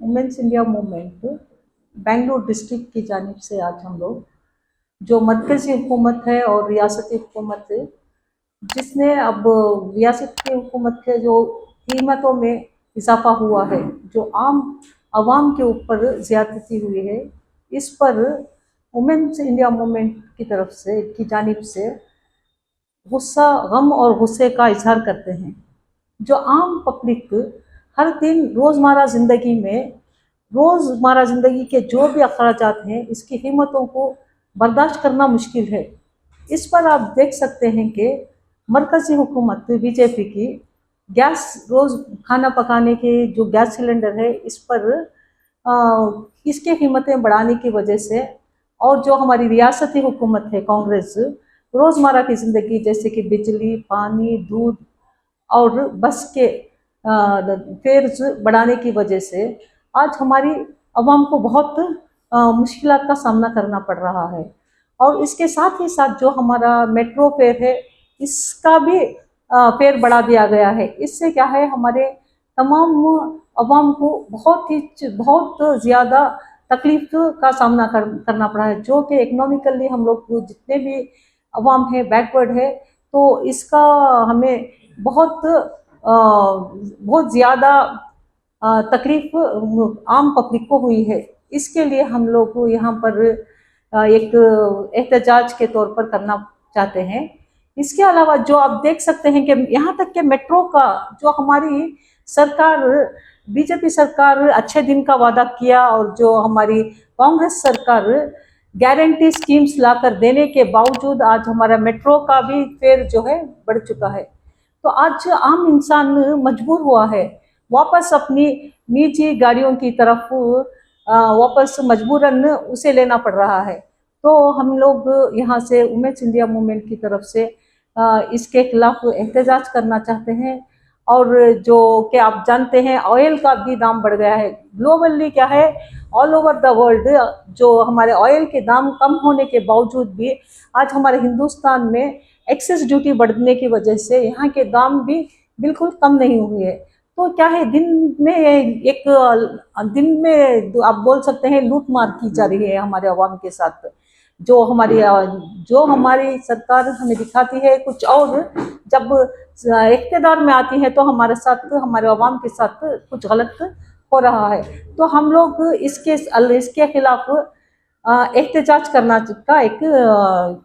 Women's India movement Bengaluru district की जानिब से आज हम लोग जो मरकज़ी हुकूमत है और रियासती हुकूमत है, जिसने अब रियासत की हुकूमत के जो कीमतों में इजाफा हुआ है, जो आम आवाम के ऊपर ज़्यादती हुई है, इस पर वुमेन्स इंडिया मूवमेंट की तरफ से की जानिब से गुस्सा, गम और गुस्से का इजहार करते हैं। जो आम पब्लिक हर दिन रोज़मर्रा ज़िंदगी के जो भी अखराजात हैं, इसकी कीमतों को बर्दाश्त करना मुश्किल है। इस पर आप देख सकते हैं कि मरकज़ी हुकूमत बीजेपी की गैस, रोज़ खाना पकाने के जो गैस सिलेंडर है, इस पर इसकी कीमतें बढ़ाने की वजह से, और जो हमारी रियासती हुकूमत है कांग्रेस, रोज़मर्रा की ज़िंदगी जैसे कि बिजली, पानी, दूध और बस के फेयर्स बढ़ाने की वजह से आज हमारी आवाम को बहुत मुश्किलात का सामना करना पड़ रहा है। और इसके साथ ही साथ जो हमारा मेट्रो फेयर है, इसका भी फेयर बढ़ा दिया गया है। इससे क्या है, हमारे तमाम आवाम को बहुत ज़्यादा तकलीफ का सामना करना पड़ा है, जो कि इकोनॉमिकली हम लोग जितने भी आवाम है बैकवर्ड है, तो इसका हमें बहुत ज़्यादा तकलीफ आम पब्लिक को हुई है। इसके लिए हम लोग को यहाँ पर एक एहतजाज के तौर पर करना चाहते हैं। इसके अलावा जो आप देख सकते हैं कि यहाँ तक कि मेट्रो का जो हमारी सरकार, बीजेपी सरकार अच्छे दिन का वादा किया, और जो हमारी कांग्रेस सरकार गारंटी स्कीम्स लाकर देने के बावजूद आज हमारा मेट्रो का भी फेयर जो है बढ़ चुका है। तो आज आम इंसान मजबूर हुआ है वापस अपनी निजी गाड़ियों की तरफ, वापस मजबूरन उसे लेना पड़ रहा है। तो हम लोग यहाँ से वुमेन्स इंडिया मूवमेंट की तरफ से इसके खिलाफ एहतजाज करना चाहते हैं। और जो कि आप जानते हैं, ऑयल का भी दाम बढ़ गया है ग्लोबली, क्या है, ऑल ओवर द वर्ल्ड जो हमारे ऑयल के दाम कम होने के बावजूद भी आज हमारे हिंदुस्तान में एक्सेस ड्यूटी बढ़ने की वजह से यहाँ के दाम भी बिल्कुल कम नहीं हुए हैं। तो क्या है, दिन में आप बोल सकते हैं लूट मार की जा रही है हमारे अवाम के साथ। जो हमारी सरकार हमें दिखाती है कुछ, और जब इख्तिदार में आती है तो हमारे साथ, हमारे अवाम के साथ कुछ गलत हो रहा है। तो हम लोग इसके खिलाफ एहतजाज करना का एक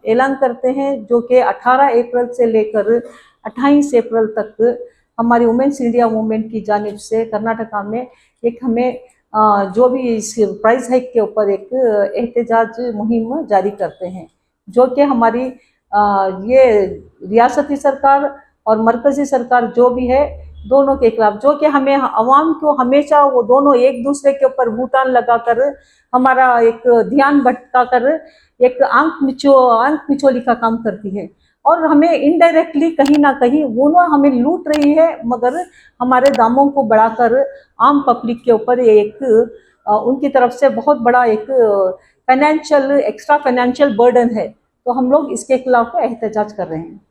ऐलान करते हैं, जो कि 18 अप्रैल से लेकर 28 अप्रैल तक हमारी वुमेन्स इंडिया मूवमेंट की जानिब से कर्नाटका में एक हमें जो भी इस प्राइस हाइक के ऊपर एक एहतजाज मुहिम जारी करते हैं, जो कि हमारी ये रियासती सरकार और मरकज़ी सरकार जो भी है, दोनों के खिलाफ, जो कि हमें अवाम को हमेशा वो दोनों एक दूसरे के ऊपर बूटान लगाकर हमारा एक ध्यान भटकाकर एक आंख मिचोली का काम करती है, और हमें इनडायरेक्टली कहीं ना कहीं वो ना हमें लूट रही है, मगर हमारे दामों को बढ़ाकर आम पब्लिक के ऊपर एक उनकी तरफ से बहुत बड़ा एक एक्स्ट्रा फाइनेंशियल बर्डन है। तो हम लोग इसके खिलाफ एहतजाज कर रहे हैं।